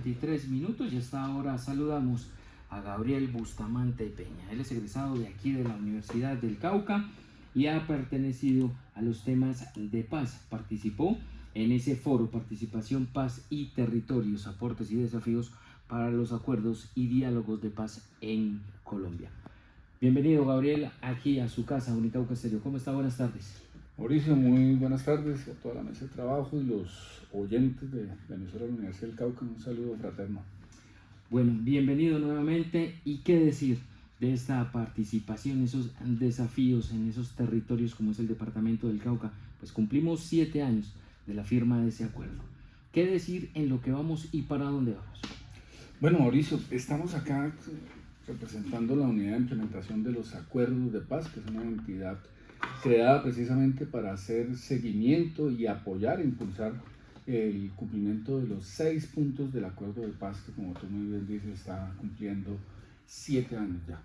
8:23 y hasta ahora saludamos a Gabriel Bustamante Peña. Él es egresado de aquí de la Universidad del Cauca y ha pertenecido a los temas de paz. Participó en ese foro, Participación, Paz y Territorios, aportes y desafíos para los acuerdos y diálogos de paz en Colombia. Bienvenido, Gabriel, aquí a su casa, Unicauca Estéreo. ¿Cómo está? Buenas tardes. Mauricio, muy buenas tardes a toda la mesa de trabajo y los oyentes de la emisora de la Universidad del Cauca. Un saludo fraterno. Bueno, bienvenido nuevamente. ¿Y qué decir de esta participación, esos desafíos en esos territorios como es el departamento del Cauca? Pues cumplimos 7 años de la firma de ese acuerdo. ¿Qué decir en lo que vamos y para dónde vamos? Bueno, Mauricio, estamos acá representando la unidad de implementación de los acuerdos de paz, que es una entidad creada precisamente para hacer seguimiento y apoyar e impulsar el cumplimiento de los 6 puntos del acuerdo de paz, que como tú muy bien dices está cumpliendo 7 años ya.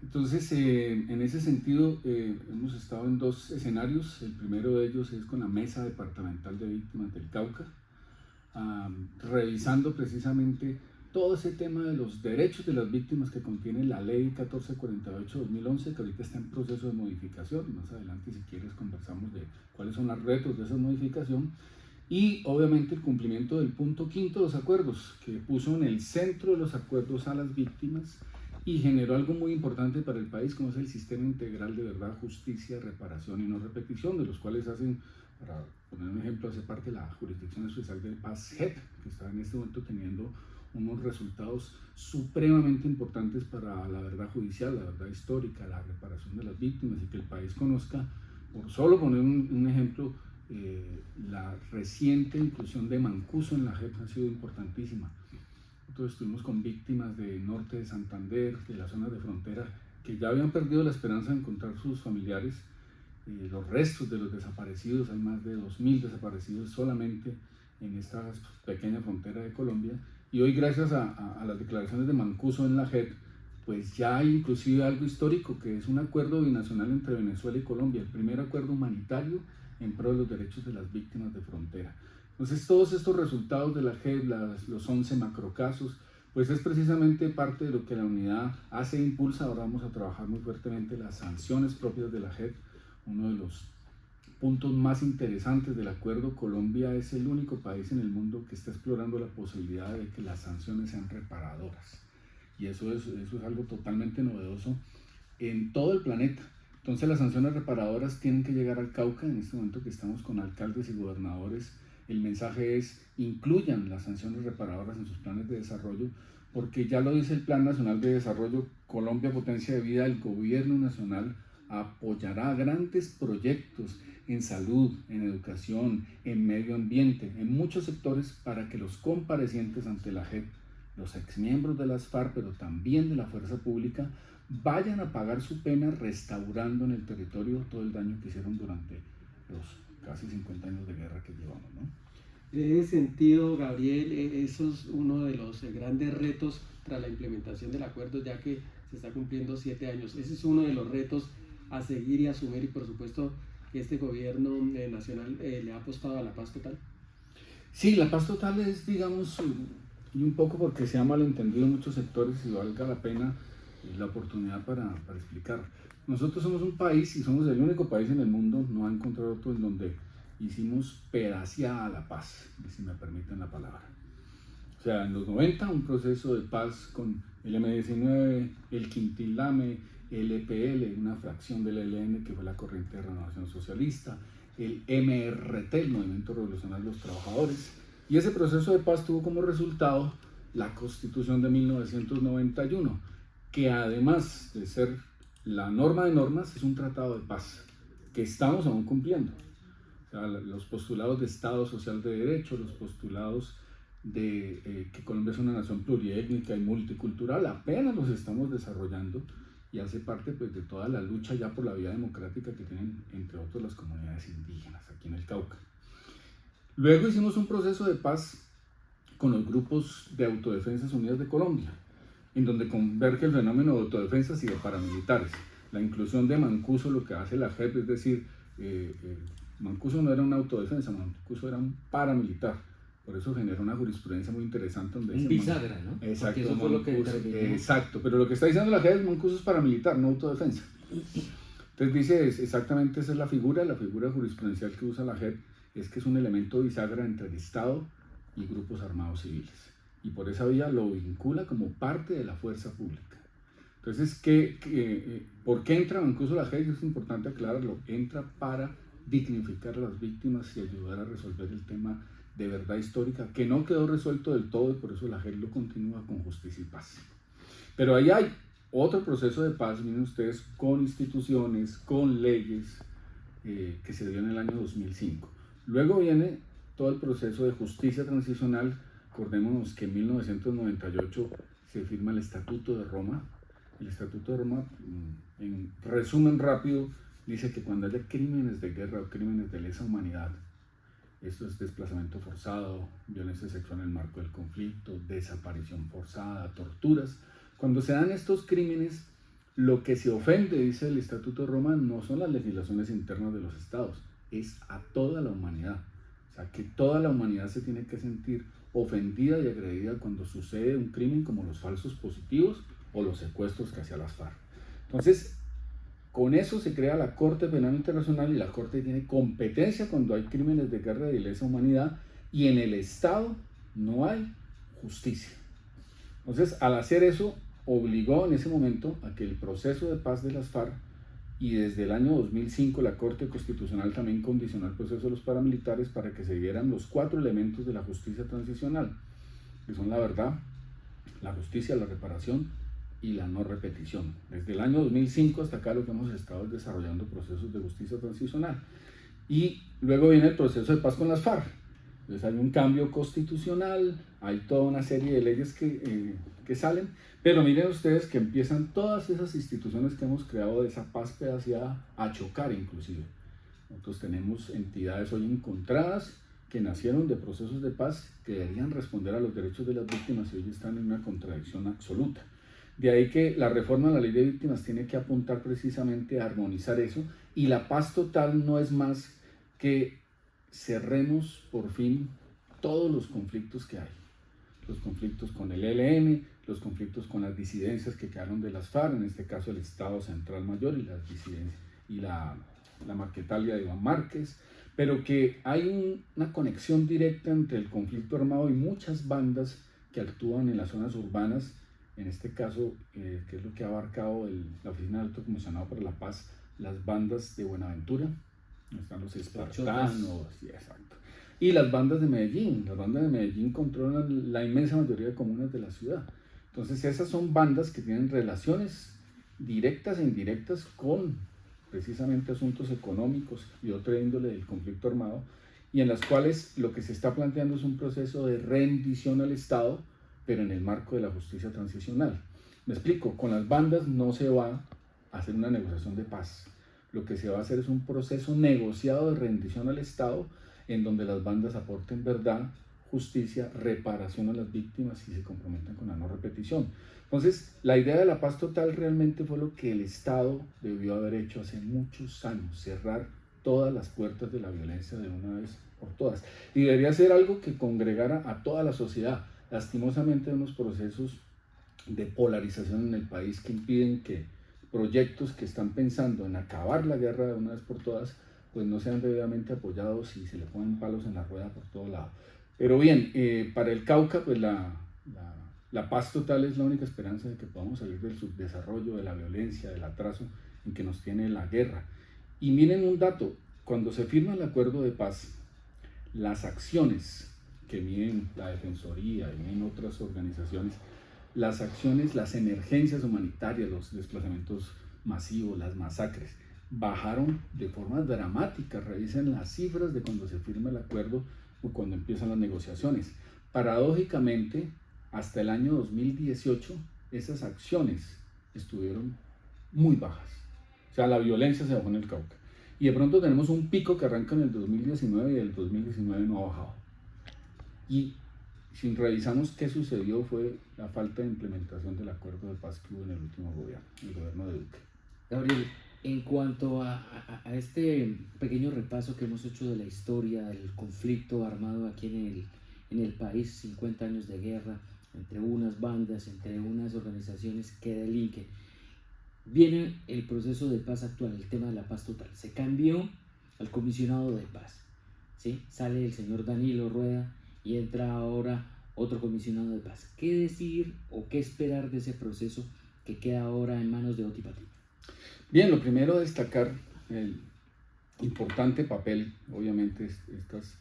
Entonces, en ese sentido, hemos estado en 2 escenarios. El primero de ellos es con la Mesa Departamental de Víctimas del Cauca, revisando precisamente todo ese tema de los derechos de las víctimas que contiene la Ley 1448-2011, que ahorita está en proceso de modificación. Más adelante, si quieres, conversamos de cuáles son los retos de esa modificación. Y obviamente el cumplimiento del punto 5 de los acuerdos, que puso en el centro de los acuerdos a las víctimas y generó algo muy importante para el país, como es el sistema integral de verdad, justicia, reparación y no repetición, de los cuales hacen, para poner un ejemplo, hace parte de la Jurisdicción Especial de Paz JEP, que está en este momento teniendo unos resultados supremamente importantes para la verdad judicial, la verdad histórica, la reparación de las víctimas, y que el país conozca, por solo poner un ejemplo, la reciente inclusión de Mancuso en la JEP ha sido importantísima. Entonces estuvimos con víctimas del norte de Santander, de las zonas de frontera, que ya habían perdido la esperanza de encontrar sus familiares, los restos de los desaparecidos. Hay más de 2.000 desaparecidos solamente en esta pequeña frontera de Colombia, y hoy, gracias a las declaraciones de Mancuso en la JEP, pues ya hay inclusive algo histórico, que es un acuerdo binacional entre Venezuela y Colombia, el primer acuerdo humanitario en pro de los derechos de las víctimas de frontera. Entonces, todos estos resultados de la JEP, los 11 macrocasos, pues es precisamente parte de lo que la unidad hace e impulsa. Ahora vamos a trabajar muy fuertemente las sanciones propias de la JEP, uno de los puntos más interesantes del acuerdo. Colombia es el único país en el mundo que está explorando la posibilidad de que las sanciones sean reparadoras, y eso es algo totalmente novedoso en todo el planeta. Entonces, las sanciones reparadoras tienen que llegar al Cauca. En este momento que estamos con alcaldes y gobernadores, el mensaje es: incluyan las sanciones reparadoras en sus planes de desarrollo, porque ya lo dice el Plan Nacional de Desarrollo Colombia Potencia de Vida. El gobierno nacional apoyará grandes proyectos en salud, en educación, en medio ambiente, en muchos sectores, para que los comparecientes ante la JEP, los exmiembros de las FARC, pero también de la fuerza pública, vayan a pagar su pena restaurando en el territorio todo el daño que hicieron durante los casi 50 años de guerra que llevamos, ¿no? En ese sentido, Gabriel, eso es uno de los grandes retos tras la implementación del acuerdo, ya que se está cumpliendo 7 años. Ese es uno de los retos a seguir y asumir, y por supuesto que este gobierno nacional le ha apostado a la paz total. Sí, la paz total es, digamos, y un poco porque se ha malentendido en muchos sectores, y valga la pena la oportunidad para explicar. Nosotros somos un país, y somos el único país en el mundo, no he encontrado otro, en donde hicimos pedaciada la paz, si me permiten la palabra. O sea, en los 90, un proceso de paz con el M-19, el Quintil-Lame, el EPL, una fracción del ELN, que fue la Corriente de Renovación Socialista, el MRT, el Movimiento Revolucionario de los Trabajadores, y ese proceso de paz tuvo como resultado la Constitución de 1991, que además de ser la norma de normas, es un tratado de paz que estamos aún cumpliendo. O sea, los postulados de Estado Social de Derecho, los postulados de que Colombia es una nación pluriétnica y multicultural, apenas los estamos desarrollando, y hace parte, pues, de toda la lucha ya por la vía democrática que tienen, entre otros, las comunidades indígenas aquí en el Cauca. Luego hicimos un proceso de paz con los grupos de Autodefensas Unidas de Colombia, en donde converge el fenómeno de autodefensas y de paramilitares. La inclusión de Mancuso, lo que hace la JEP, es decir, Mancuso no era una autodefensa, Mancuso era un paramilitar, Por eso generó una jurisprudencia muy interesante donde Un dice bisagra, ¿no? Exacto, Porque eso fue lo que Mancuso, determinó. exacto, pero lo que está diciendo la JEP es Mancuso es paramilitar, no autodefensa. Entonces dice exactamente esa es la figura jurisprudencial que usa la JEP es que es un elemento bisagra entre el Estado y grupos armados civiles. Y por esa vía lo vincula como parte de la fuerza pública. Entonces, ¿por qué entra Mancuso la JEP? Es importante aclararlo. Entra para dignificar a las víctimas y ayudar a resolver el tema de verdad histórica, que no quedó resuelto del todo y por eso la JEP lo continúa con Justicia y Paz. Pero ahí hay otro proceso de paz, miren ustedes, con instituciones, con leyes, que se dio en el año 2005. Luego viene todo el proceso de justicia transicional. Acordémonos que en 1998 se firma el Estatuto de Roma. El Estatuto de Roma, en resumen rápido, dice que cuando haya crímenes de guerra o crímenes de lesa humanidad, esto es desplazamiento forzado, violencia sexual en el marco del conflicto, desaparición forzada, torturas. Cuando se dan estos crímenes, lo que se ofende, dice el Estatuto de Roma, no son las legislaciones internas de los estados, es a toda la humanidad. O sea, que toda la humanidad se tiene que sentir ofendida y agredida cuando sucede un crimen como los falsos positivos o los secuestros que hacía las FARC. Entonces, con eso se crea la Corte Penal Internacional y la Corte tiene competencia cuando hay crímenes de guerra y de lesa humanidad y en el Estado no hay justicia. Entonces, al hacer eso, obligó en ese momento a que el proceso de paz de las FARC y desde el año 2005 la Corte Constitucional también condicionó el proceso de los paramilitares para que se dieran los 4 elementos de la justicia transicional, que son la verdad, la justicia, la reparación y la no repetición. Desde el año 2005 hasta acá lo que hemos estado es desarrollando procesos de justicia transicional. Y luego viene el proceso de paz con las FARC. Entonces hay un cambio constitucional, hay toda una serie de leyes que salen, pero miren ustedes que empiezan todas esas instituciones que hemos creado de esa paz pedaciada a chocar inclusive. Nosotros tenemos entidades hoy encontradas que nacieron de procesos de paz que deberían responder a los derechos de las víctimas y hoy están en una contradicción absoluta. De ahí que la reforma de la ley de víctimas tiene que apuntar precisamente a armonizar eso y la paz total no es más que cerremos por fin todos los conflictos que hay. Los conflictos con el ELN, los conflictos con las disidencias que quedaron de las FARC, en este caso el Estado Central Mayor y las disidencias y la Marquetalia de Iván Márquez, pero que hay una conexión directa entre el conflicto armado y muchas bandas que actúan en las zonas urbanas, en este caso, que es lo que ha abarcado la Oficina del Alto Comisionado para la Paz, las bandas de Buenaventura, están los espartanos, sí, exacto. Y las bandas de Medellín controlan la inmensa mayoría de comunas de la ciudad. Entonces esas son bandas que tienen relaciones directas e indirectas con precisamente asuntos económicos y otra índole del conflicto armado, y en las cuales lo que se está planteando es un proceso de rendición al Estado, pero en el marco de la justicia transicional. Me explico, con las bandas no se va a hacer una negociación de paz. Lo que se va a hacer es un proceso negociado de rendición al Estado en donde las bandas aporten verdad, justicia, reparación a las víctimas y se comprometan con la no repetición. Entonces, la idea de la paz total realmente fue lo que el Estado debió haber hecho hace muchos años, cerrar todas las puertas de la violencia de una vez por todas. Y debería ser algo que congregara a toda la sociedad. Lastimosamente, hay unos procesos de polarización en el país que impiden que proyectos que están pensando en acabar la guerra de una vez por todas, pues no sean debidamente apoyados y se le ponen palos en la rueda por todo lado. Pero bien, para el Cauca, pues la paz total es la única esperanza de que podamos salir del subdesarrollo, de la violencia, del atraso en que nos tiene la guerra. Y miren un dato, cuando se firma el acuerdo de paz, las acciones que miden la Defensoría y miden otras organizaciones, las acciones, las emergencias humanitarias, los desplazamientos masivos, las masacres, bajaron de forma dramática. Revisen las cifras de cuando se firma el acuerdo o cuando empiezan las negociaciones. Paradójicamente, hasta el año 2018, esas acciones estuvieron muy bajas. O sea, la violencia se bajó en el Cauca. Y de pronto tenemos un pico que arranca en el 2019 y el 2019 no ha bajado. Y si revisamos qué sucedió fue la falta de implementación del acuerdo de paz que hubo en el último gobierno, el gobierno de Duque. Gabriel, en cuanto a este pequeño repaso que hemos hecho de la historia del conflicto armado aquí en el país, 50 años de guerra entre unas bandas, entre unas organizaciones que delinquen. Viene el proceso de paz actual, el tema de la paz total. Se cambió al comisionado de paz, ¿sí? Sale el señor Danilo Rueda y entra ahora otro comisionado de paz. ¿Qué decir o qué esperar de ese proceso que queda ahora en manos de Oti Patiño? Bien, lo primero destacar el importante papel, obviamente estas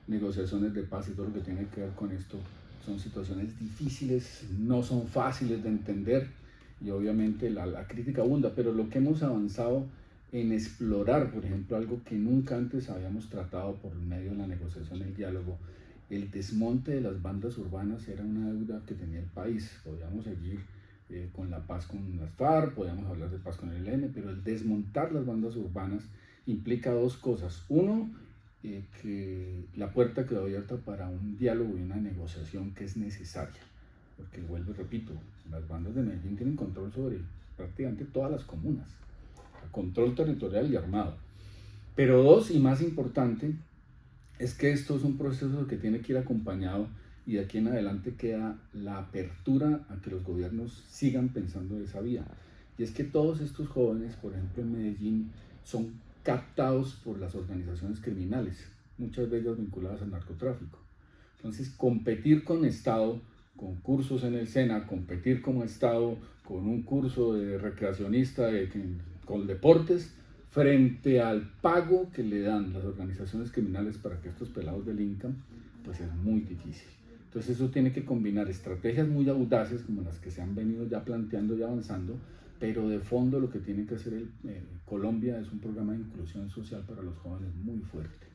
negociaciones de paz y todo lo que tiene que ver con esto son situaciones difíciles, no son fáciles de entender y obviamente la crítica abunda, pero lo que hemos avanzado en explorar, por ejemplo, algo que nunca antes habíamos tratado por medio de la negociación, el diálogo, el desmonte de las bandas urbanas era una deuda que tenía el país. Podíamos seguir con la paz con las FARC, podíamos hablar de paz con el ELN, pero el desmontar las bandas urbanas implica dos cosas. Uno, que la puerta quedó abierta para un diálogo y una negociación que es necesaria, porque vuelvo y repito, las bandas de Medellín tienen control sobre prácticamente todas las comunas, control territorial y armado. Pero dos, y más importante, es que esto es un proceso que tiene que ir acompañado y de aquí en adelante queda la apertura a que los gobiernos sigan pensando de esa vía. Y es que todos estos jóvenes, por ejemplo en Medellín, son captados por las organizaciones criminales, muchas veces vinculadas al narcotráfico. Entonces, competir con Estado, con cursos en el SENA, competir como Estado con un curso de recreacionista con deportes, frente al pago que le dan las organizaciones criminales para que estos pelados delincan, pues es muy difícil. Entonces eso tiene que combinar estrategias muy audaces como las que se han venido ya planteando y avanzando, pero de fondo lo que tiene que hacer Colombia es un programa de inclusión social para los jóvenes muy fuerte.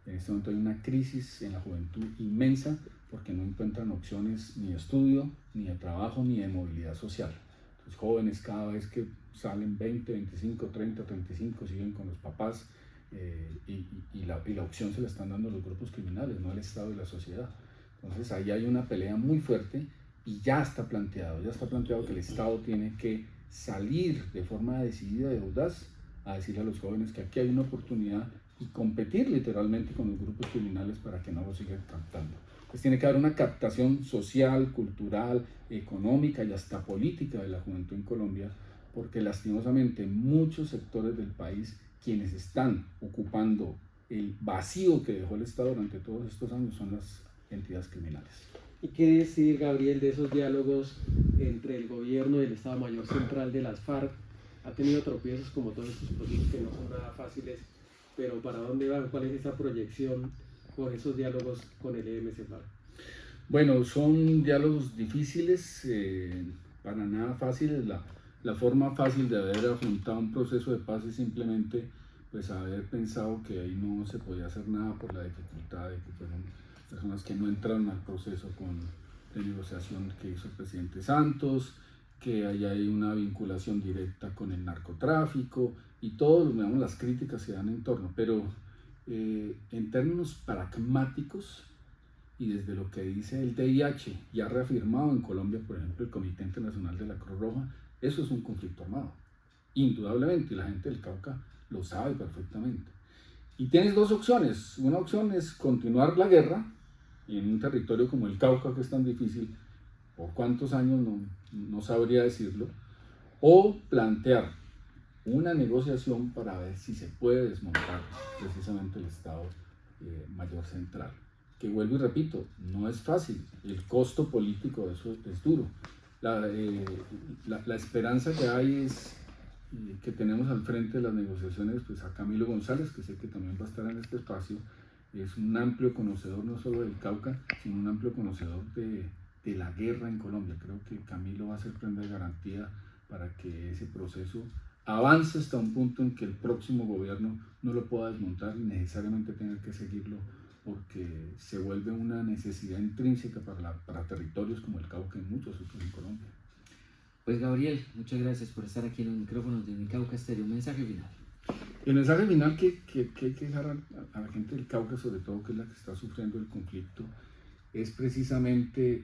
En este momento hay una crisis en la juventud inmensa porque no encuentran opciones ni de estudio, ni de trabajo, ni de movilidad social. Los jóvenes cada vez que salen 20, 25, 30, 35 siguen con los papás y la opción se la están dando los grupos criminales, no el Estado y la sociedad. Entonces ahí hay una pelea muy fuerte y ya está planteado que el Estado tiene que salir de forma decidida y audaz a decirle a los jóvenes que aquí hay una oportunidad y competir literalmente con los grupos criminales para que no los sigan captando. Pues tiene que haber una captación social, cultural, económica y hasta política de la juventud en Colombia, porque lastimosamente muchos sectores del país, quienes están ocupando el vacío que dejó el Estado durante todos estos años, son las entidades criminales. ¿Y qué decir, Gabriel, de esos diálogos entre el gobierno y el Estado Mayor Central de las FARC? Ha tenido tropiezos como todos estos procesos que no son nada fáciles, pero ¿para dónde van? ¿Cuál es esa proyección por esos diálogos con el EMC-FARC? Bueno, son diálogos difíciles, para nada fáciles. La forma fácil de haber afrontado un proceso de paz es simplemente pues haber pensado que ahí no se podía hacer nada por la dificultad de que fueron personas que no entraron al proceso de negociación que hizo el presidente Santos, que ahí hay una vinculación directa con el narcotráfico y todas las críticas que dan en torno, pero en términos pragmáticos y desde lo que dice el DIH, ya reafirmado en Colombia, por ejemplo, el Comité Internacional de la Cruz Roja, eso es un conflicto armado, indudablemente, y la gente del Cauca lo sabe perfectamente. Y tienes dos opciones. Una opción es continuar la guerra en un territorio como el Cauca, que es tan difícil, por cuántos años no sabría decirlo, o plantear una negociación para ver si se puede desmontar precisamente el Estado Mayor Central. Que vuelvo y repito, no es fácil, el costo político de eso es duro. La esperanza que hay es que tenemos al frente de las negociaciones pues a Camilo González, que sé que también va a estar en este espacio, es un amplio conocedor no solo del Cauca, sino un amplio conocedor de la guerra en Colombia. Creo que Camilo va a ser prenda de garantía para que ese proceso avance hasta un punto en que el próximo gobierno no lo pueda desmontar y necesariamente tenga que seguirlo, porque se vuelve una necesidad intrínseca para territorios como el Cauca y muchos otros en Colombia. Pues Gabriel, muchas gracias por estar aquí en los micrófonos de Unicauca Estéreo. Un mensaje final. El mensaje final que hay que dejar a la gente del Cauca, sobre todo que es la que está sufriendo el conflicto, es precisamente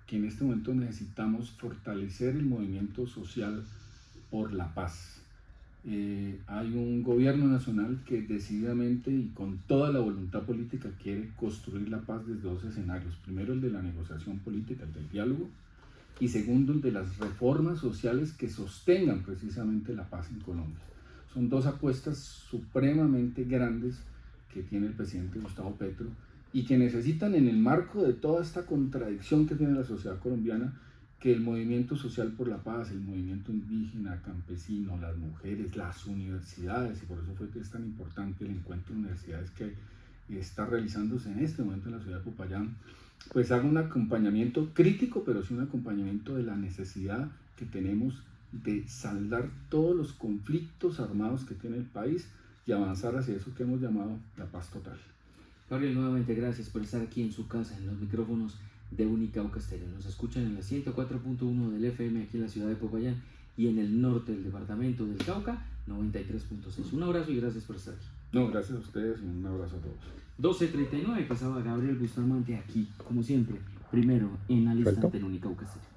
que en este momento necesitamos fortalecer el movimiento social por la paz. hay un gobierno nacional que decididamente y con toda la voluntad política quiere construir la paz desde dos escenarios. Primero, el de la negociación política, el del diálogo, y segundo, el de las reformas sociales que sostengan precisamente la paz en Colombia. Son dos apuestas supremamente grandes que tiene el presidente Gustavo Petro y que necesitan, en el marco de toda esta contradicción que tiene la sociedad colombiana, que el movimiento social por la paz, el movimiento indígena, campesino, las mujeres, las universidades, y por eso fue que es tan importante el encuentro de universidades que está realizándose en este momento en la ciudad de Popayán, pues haga un acompañamiento crítico, pero sí un acompañamiento de la necesidad que tenemos de saldar todos los conflictos armados que tiene el país y avanzar hacia eso que hemos llamado la paz total. Gabriel, nuevamente gracias por estar aquí en su casa, en los micrófonos de Unicauca Estéreo. Nos escuchan en la 104.1 del FM aquí en la ciudad de Popayán y en el norte del departamento del Cauca, 93.6. Un abrazo y gracias por estar aquí. No, gracias a ustedes y un abrazo a todos. 12:39, pasaba Gabriel Bustamante aquí, como siempre, primero en al instante en Unicauca Estéreo.